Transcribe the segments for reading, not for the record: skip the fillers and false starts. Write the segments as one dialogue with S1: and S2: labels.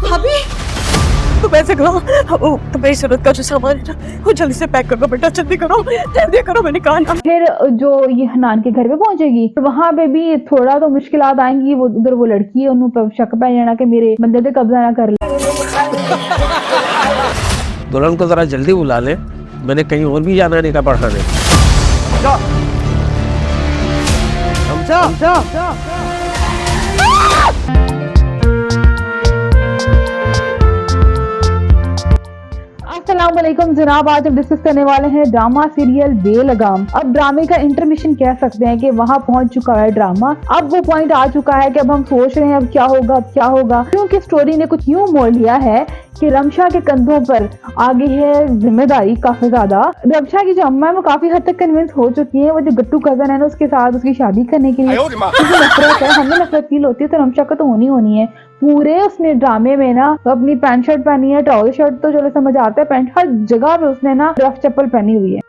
S1: भाभी तुम ऐसे करो, तुम्हारी जरूरत का जो सामान है ना वो जल्दी से पैक कर दो बेटा, जल्दी करो मैंने कहा ना।
S2: फिर जो ये हनान के घर पे पहुंचेगी तो वहां पे भी थोड़ा तो मुश्किलात आएंगी। वो उधर वो लड़की है, उन्होंने शक पै जाना कि मेरे बंदे पे कब्जा ना कर ले।
S3: दुल्हन को जरा जल्दी बुला ले, मैंने कहीं और भी जाना नहीं का पढ़ाने।
S2: अस्सलामुअलैकुम जनाब, आज हम डिस्कस करने वाले हैं ड्रामा सीरियल बेलगाम। अब ड्रामे का इंटरमिशन कह सकते हैं कि वहाँ पहुंच चुका है ड्रामा। अब वो पॉइंट आ चुका है कि अब हम सोच रहे हैं अब क्या होगा, क्योंकि स्टोरी ने कुछ यूं मोड़ लिया है कि रमशा के कंधों पर आ गई है जिम्मेदारी काफी ज्यादा। रमशा की जो अम्मा है वो काफी हद तक कन्विंस हो चुकी है। वो जो गट्टू कजन है ना उसके साथ उसकी शादी करने के लिए नफरत है, हमें नफरत फील होती है तो रमशा को तो होनी है। पूरे उसने ड्रामे में ना अपनी पैंट शर्ट पहनी है, ट्राउजर शर्ट तो चलो समझ आता है, पैंट हर जगह पे उसने ना रफ चप्पल पहनी हुई है।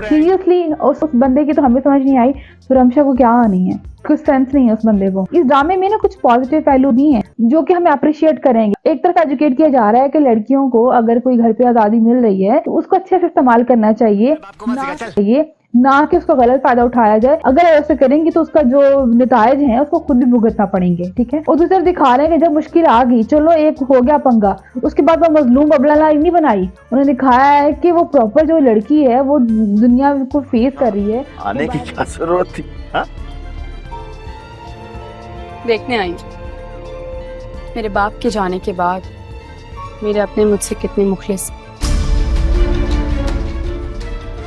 S2: सीरियसली उस बंदे की तो हमें समझ नहीं आई तो रमशा को क्या आनी है, कुछ सेंस नहीं है उस बंदे को। इस ड्रामे में ना कुछ पॉजिटिव पहलू भी हैं जो कि हमें अप्रिशिएट करेंगे। एक तरफ एजुकेट किया जा रहा है कि लड़कियों को अगर कोई घर पे आजादी मिल रही है तो उसको अच्छे से इस्तेमाल करना चाहिए, ना कि उसका गलत फायदा उठाया जाए। अगर ऐसे करेंगे तो उसका जो नतायज है उसको खुद भी भुगतना पड़ेंगे, ठीक है। और दूसरी तरफ दिखा रहे हैं कि जब मुश्किल आ गई, चलो एक हो गया पंगा, उसके बाद वो मजलूम बबला नहीं बनाई। उन्होंने दिखाया है कि वो प्रॉपर जो लड़की है वो दुनिया को फेस कर रही है।
S4: आने की क्या जरूरत थी?
S5: देखने आई मेरे बाप के जाने के बाद मेरे अपने मुझसे कितने मुखलिस।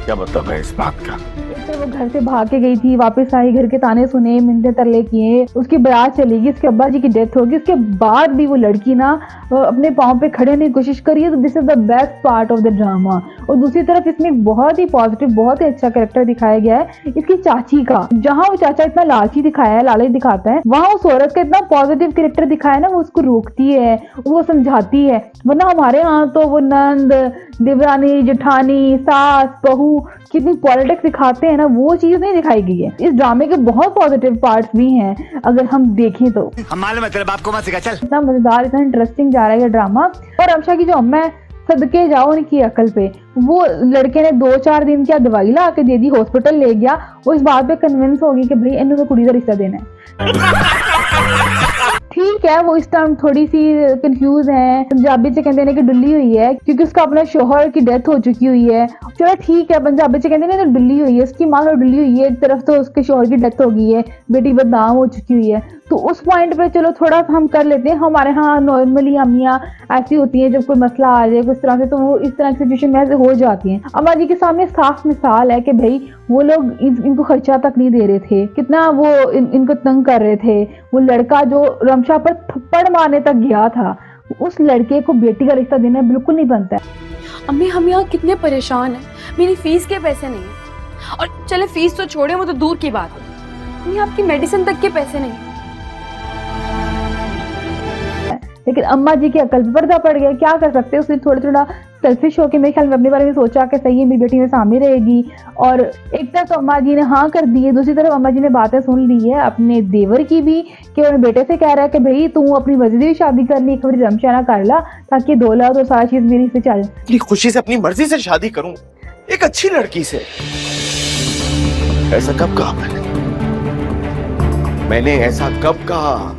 S4: क्या मतलब है इस बात का?
S2: तो वो घर से भाग के गई थी, वापस आई, घर के ताने सुने, मिन्नतें तरले किए, उसकी बारात चलेगी, उसके अब्बा जी की डेथ होगी, उसके बाद भी वो लड़की ना अपने पाँव पे खड़े होने की कोशिश करी है। तो this is the best part of the drama. और दूसरी तरफ इसमें बहुत ही पॉजिटिव, बहुत ही अच्छा कैरेक्टर दिखाया गया है इसकी चाची का। जहाँ वो चाचा इतना लालची दिखाया है, लालच दिखाता है, वहाँ उस औरत का इतना पॉजिटिव कैरेक्टर दिखाया है ना, वो उसको रोकती है, वो समझाती है। वरना हमारे यहाँ तो वो नंद, देवरानी, जेठानी, सास, बहू कितनी पॉलिटिक्स दिखाते हैं ना, वो चीज नहीं दिखाई गई है। इस ड्रामे के बहुत पॉजिटिव पार्ट्स भी हैं अगर हम देखें तो।
S4: हम मालूम है तेरे बाप को मत सिखा, चल।
S2: इतना मजेदार, इतना इंटरेस्टिंग जा रहा है ये ड्रामा। और रमशा की जो अम्मा है, सदके जाओ उनकी अकल पे। वो लड़के ने 2-4 दिन क्या दवाई ला के दे दी, हॉस्पिटल ले गया, वो इस बात पे कन्विंस हो गई कि भाई इन्होंने तो कुड़ी का रिश्ता देना है। ठीक है, वो इस टाइम थोड़ी सी कंफ्यूज है, पंजाबी से कहते हैं कि डुल्ली हुई है क्योंकि उसका अपना शोहर की डेथ हो चुकी हुई है। चलो ठीक है, पंजाबी से कहते हैं तो डुल्ली हुई है, उसकी माँ तो डुल्ली हुई है, एक तरफ तो उसके शोहर की डेथ हो गई है, बेटी बदनाम हो चुकी हुई है। तो उस पॉइंट पे चलो थोड़ा सा हम कर लेते हैं। हमारे यहाँ नॉर्मली अम्मियाँ ऐसी होती हैं, जब कोई मसला आ जाए कुछ तरह से तो वो इस तरह की सिचुएशन में ऐसे हो जाती हैं। अम्मा जी के सामने साफ मिसाल है कि भाई वो लोग इनको खर्चा तक नहीं दे रहे थे, कितना वो इनको तंग कर रहे थे। वो लड़का जो रमशा पर थप्पड़ मारने तक गया था, उस लड़के को बेटी का रिश्ता देना बिल्कुल नहीं बनता है।
S5: अम्मी हम यहाँ कितने परेशान हैं, मेरी फीस के पैसे नहीं है। और चले फीस तो छोड़े, वो तो दूर की बात है, अम्मी आपकी मेडिसिन तक के पैसे नहीं है।
S2: लेकिन अम्मा जी की अकल पे पर्दा पड़ गया, क्या कर सकते हैं। उसने थोड़ा सेल्फिश होकर मेरे ख्याल में अपने बारे में सोचा कि सही है मेरी बेटी मेरे सामने रहेगी। और एक तरफ तो अम्मा जी ने हाँ कर दी है, दूसरी तरफ अम्मा जी ने बातें सुन ली है अपने देवर की भी कि उन्हें बेटे से कह रहा है कि भाई तू अपनी मर्जी से शादी करनी, एक बार रमशा ना कर ला ताकि दौलत और सारी चीज मेरी से चल।
S4: खुशी से अपनी मर्जी से शादी करूं एक अच्छी लड़की से? ऐसा कब कहा मैंने ऐसा कब कहा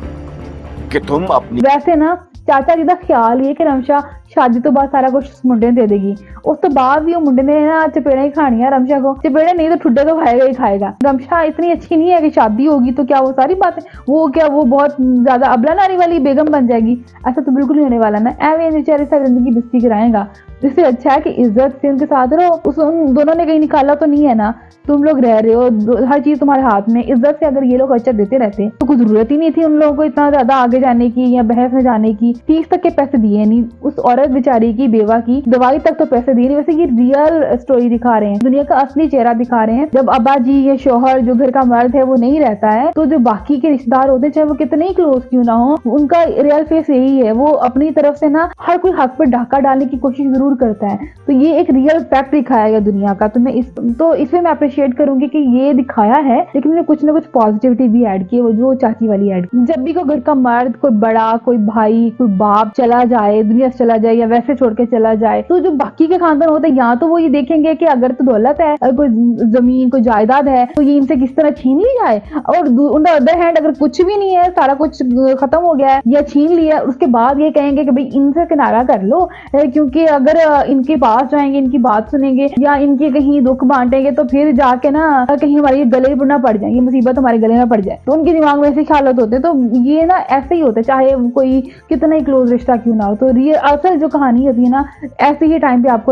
S4: कि तुम अपनी? वैसे
S2: ना चाचा जी का ख्याल ये कि रमशा शादी तो बाद सारा कुछ मुंडे ने दे देगी। उस तो बाद भी वो मुंडे ने ना चपेड़ा ही खानी है रमशा को। चपेड़ा नहीं तो ठुड्डे तो खाएगा ही खाएगा। रमशा इतनी अच्छी नहीं है कि शादी होगी तो क्या वो सारी बातें वो क्या वो बहुत ज्यादा अबला नारी वाली बेगम बन जाएगी, ऐसा तो बिल्कुल नहीं होने वाला ना। एवं बेचारे सारी जिंदगी बिस्ती कराएगा। इससे अच्छा है कि इज्जत से उनके साथ रहो। उन दोनों ने कहीं निकाला तो नहीं है ना, तुम लोग रह रहे हो, हर चीज तुम्हारे हाथ में। इज्जत से अगर ये लोग खर्चा देते रहते तो कोई जरूरत ही नहीं थी उन लोगों को इतना ज्यादा आगे जाने की या बहस में जाने की। फीस तक के पैसे दिए नहीं, उस औरत औरत बेचारी की, बेवा की, दवाई तक तो पैसे दे रही। वैसे ये रियल स्टोरी दिखा रहे हैं, दुनिया का असली चेहरा दिखा रहे हैं। जब अब्बा जी या शोहर जो घर का मर्द है वो नहीं रहता है, तो जो बाकी के रिश्तेदार होते हैं, चाहे वो कितने ही क्लोज क्यों ना हो, उनका रियल फेस यही है। वो अपनी तरफ से ना हर कोई हक पर डाका डालने की कोशिश जरूर करता है। तो ये एक रियल फैक्ट दिखाया गया दुनिया का। तो इसमें मैं अप्रिशिएट करूंगी कि ये दिखाया है, लेकिन मैंने कुछ ना कुछ पॉजिटिविटी भी ऐड की है, वो जो चाची वाली ऐड की। जब भी कोई घर का मर्द, कोई बड़ा, कोई भाई, कोई बाप चला जाए, दुनिया से चला जाए या वैसे छोड़ के चला जाए, तो जो बाकी के खानदान होते हैं, यहाँ तो वो ये देखेंगे कि अगर तो दौलत है, कोई जमीन, कोई जायदाद है, तो ये इनसे किस तरह छीन ली जाए। और ऑन द अदर हैंड अगर कुछ भी नहीं है, सारा कुछ खत्म हो गया है या छीन लिया, उसके बाद ये कहेंगे कि भाई इनसे किनारा कर लो, क्योंकि अगर इनके पास जाएंगे, इनकी बात सुनेंगे या इनके कहीं दुख बांटेंगे, तो फिर जाके ना कहीं हमारी गले ना पड़ जाएंगे, मुसीबत हमारे गले ना पड़ जाए। तो उनके दिमाग में ऐसे ख्याल होते हैं। तो ये ना ऐसे ही होता है, चाहे कोई कितना ही क्लोज रिश्ता क्यों ना हो। तो ये असल जो कहानी होती है ना, ऐसे ही टाइम पे आपको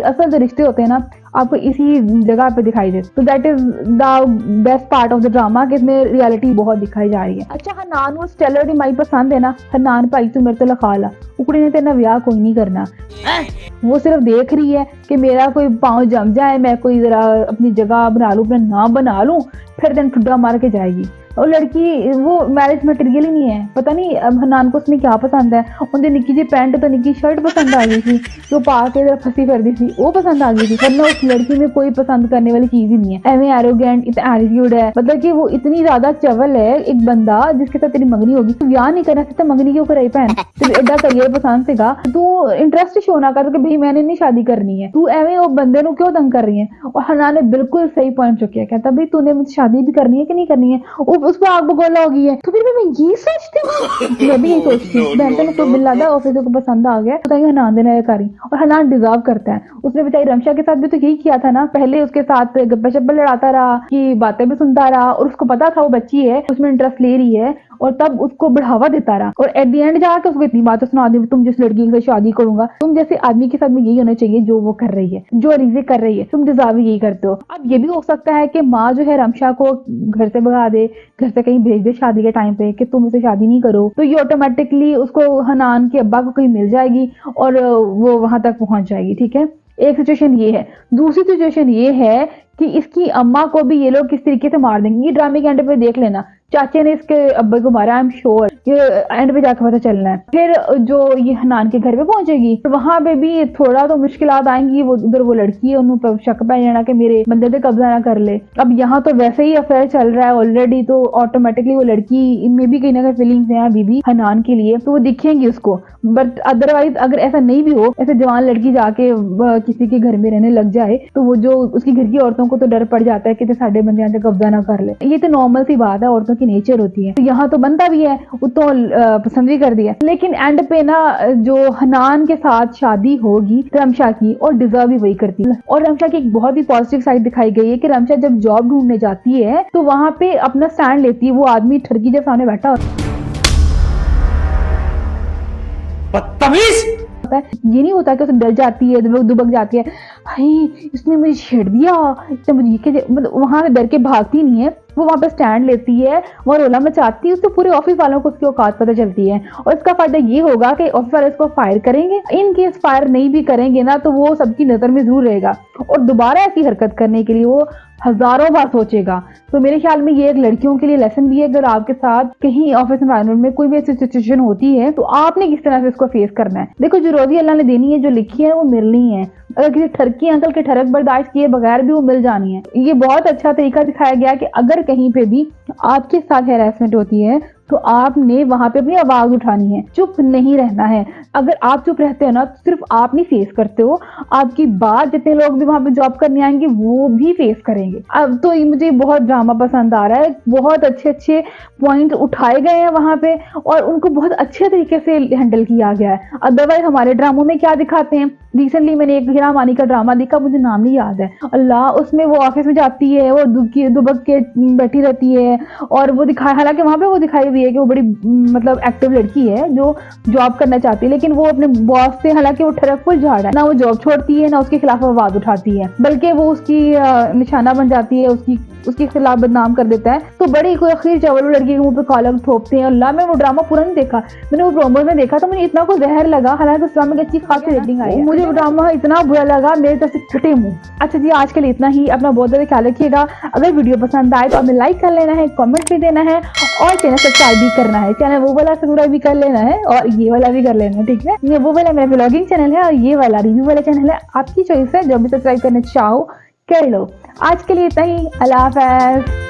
S2: असल जो रिश्ते होते हैं ना, आपको इसी जगह पे दिखाई दे। तो that is the best part of the drama, कि इसमें रियलिटी बहुत दिखाई जा रही है। अच्छा, हनान वो स्टेलर दी माई पसंद है ना। हनान भाई तू मेरे तो लखा ला, उकड़ी ने तेरा ब्याह कोई नहीं करना। वो सिर्फ देख रही है कि मेरा कोई पाँव जम जाए, मैं कोई जरा अपनी जगह बना लूं, अपना नाम बना लूं, फिर दिन ठुड्डा मार के जाएगी। और लड़की वो मैरिज मटेरियल ही नहीं है। पता नहीं अब हनान को उसमें क्या पसंद है। उनकी निक्की जी पैंट तो निक्की शर्ट पसंद आ गई थी, जो पा के जरा फंसी कर दी थी, वो पसंद आ गई थी। वरना उस लड़की में कोई पसंद करने वाली चीज ही नहीं है। एवे एरोगेंट, इतना एटीट्यूड है, मतलब कि वो इतनी ज्यादा चवल है। एक बंदा जिसके साथ तेरी मंगनी होगी, तू ब्याह नहीं करना तो मंगनी क्यों कराई भैन? तू एडा करियर पसंद सेगा, तू इंटरेस्ट शो ना कर कि भाई मैंने नहीं शादी करनी है, तू एवे वो बंदे को क्यों तंग कर रही है। और हनान ने बिल्कुल सही पॉइंट चुकिया, कहता भाई तूने मुझसे शादी भी करनी है कि नहीं करनी है, उस पर आग बगोला हो गई है। तो फिर मैं ये सोचती हूँ, मैं भी यही सोचती हूँ, बहन को मिल रहा ऑफिसर को पसंद आ गया, तो हनान देना करी। और हनान डिजर्व करता है। उसने बेचारी रमशा के साथ भी तो यही किया था ना, पहले उसके साथ गप्पे शप्पे लड़ाता रहा, कि बातें भी सुनता रहा, और उसको पता था वो बच्ची है, उसमें इंटरेस्ट ले रही है, और तब उसको बढ़ावा देता रहा। और एट द एंड जाकर उसको इतनी बातें सुना दी, तुम जिस लड़की के साथ शादी करूंगा, तुम जैसे आदमी के साथ में यही होना चाहिए जो वो कर रही है, जो रीजे कर रही है, तुम डिजर्व यही करते हो। अब ये भी हो सकता है कि माँ जो है रमशा को घर से भगा दे, घर से कहीं भेज दे शादी के टाइम पे, कि तुम इसे शादी नहीं करो, तो ये ऑटोमेटिकली उसको हनान के अब्बा को कहीं मिल जाएगी और वो वहां तक पहुंच जाएगी। ठीक है, एक सिचुएशन ये है। दूसरी सिचुएशन ये है कि इसकी अम्मा को भी ये लोग किस तरीके से मार देंगे। ये ड्रामे के एंड पे देख लेना, चाचे ने इसके अब्बा को मारा, आई एम श्योर एंड पे जाकर पता चलना है। फिर जो ये हनान के घर पे पहुंचेगी, तो वहां पे भी थोड़ा तो मुश्किलात आएंगी। वो उधर वो लड़की है, उन्होंने पर शक पै जाना कि मेरे बंदे पे कब्जा ना कर ले। अब यहाँ तो वैसे ही अफेयर चल रहा है ऑलरेडी, तो ऑटोमेटिकली वो लड़की में भी कहीं ना कहीं फीलिंग्स हैं अभी भी हनान के लिए, तो वो दिखेंगी उसको। बट अदरवाइज अगर ऐसा नहीं भी हो, ऐसे जवान लड़की जाके किसी के घर में रहने लग जाए, तो वो जो उसकी घर की औरतों को तो डर पड़ जाता है कि साढ़े बंदे यहाँ से कब्जा ना कर ले। ये तो नॉर्मल सी बात है, औरतों की नेचर होती है। तो यहाँ तो बनता भी है, वो तो पसंद भी कर दिया। लेकिन एंड पे ना जो हनान के साथ शादी होगी रमशा की, और डिजर्व भी वही करती है। और रमशा की एक बहुत ही पॉजिटिव साइड दिखाई गई है कि रमशा जब जॉब ढूंढने जाती है, तो वहां पे अपना स्टैंड लेती है। वो आदमी ठरकी जब सामने बैठा होता है, ये नहीं होता कि उसे डर जाती है, दुबक जाती है, भाई इसने मुझे छेड़ दिया, इसने मुझे, मतलब वहां डर के भागती नहीं है। वो वहां पे स्टैंड लेती है, वहां रोला मचाती है, उससे पूरे ऑफिस वालों को उसकी औकात पता चलती है। और इसका फायदा ये होगा कि ऑफिस वाले इसको फायर करेंगे। इन केस फायर नहीं भी करेंगे ना, तो वो सबकी नजर में जरूर रहेगा, और दोबारा ऐसी हरकत करने के लिए वो हजारों बार सोचेगा। तो मेरे ख्याल में ये एक लड़कियों के लिए लेसन भी है। अगर आपके साथ कहीं ऑफिस एनवायरनमेंट में कोई भी ऐसी सिचुएशन होती है, तो आपने किस तरह से इसको फेस करना है। देखो, जो रोजी अल्लाह ने देनी है, जो लिखी है, वो मिलनी है। अगर किसी ठरकी अंकल के ठरक बर्दाश्त किए बगैर भी वो मिल जानी है। ये बहुत अच्छा तरीका दिखाया गया कि अगर कहीं पे भी आपके साथ हैरेसमेंट होती है, तो आपने वहां पे अपनी आवाज उठानी है, चुप नहीं रहना है। अगर आप चुप रहते हो ना, तो सिर्फ आप नहीं फेस करते हो, आपकी बात जितने लोग भी वहां पे जॉब करने आएंगे वो भी फेस करेंगे। अब तो मुझे बहुत ड्रामा पसंद आ रहा है, बहुत अच्छे अच्छे पॉइंट उठाए गए हैं वहां पे, और उनको बहुत अच्छे तरीके से हैंडल किया गया है। अदरवाइज हमारे ड्रामों में क्या दिखाते हैं, रिसेंटली मैंने एक हीरा मानी का ड्रामा देखा, मुझे नाम नहीं याद है, अल्लाह, उसमें वो ऑफिस में जाती है, वो दुबक के बैठी रहती है, और वो दिखाया, हालांकि वहां पे वो दिखाई भी है कि वो बड़ी मतलब एक्टिव लड़की है जो जॉब करना चाहती है, लेकिन वो अपने बॉस से, हालांकि वो ठरकफुल झाड़ है, ना वो जॉब छोड़ती है ना उसके खिलाफ आवाज उठाती है, बल्कि वो उसकी निशाना बन जाती है, उसके खिलाफ बदनाम कर देता है। तो बड़ी कोई आखिर चावल लड़की के मुंह पे कॉलम थोपते हैं। अल्लाह, मैं वो ड्रामा पूरा नहीं देखा, मैंने वो प्रोमो में देखा तो मुझे इतना को जहर लगा। हालांकि उस ड्रामा की अच्छी खासी रेटिंग आई है, मुझे वो ड्रामा इतना बुरा लगा, मेरे तरफ से फटे मुंह। अच्छा जी, आज के लिए इतना ही। अपना बहुत ज्यादा ख्याल रखिएगा। अगर वीडियो पसंद आए तो हमें लाइक कर लेना है, कमेंट भी देना है और चैनल सब्सक्राइब भी करना है। चैनल वो वाला सब्सक्राइब भी कर लेना है और ये वाला भी कर लेना है, ठीक है। ये वो वाला मेरा व्लॉगिंग चैनल है और ये वाला रिव्यू वाला चैनल है, आपकी चॉइस है, जो भी सब्सक्राइब करना चाहो कर लो। आज के लिए इतना ही। अल्लाह हाफ़िज़।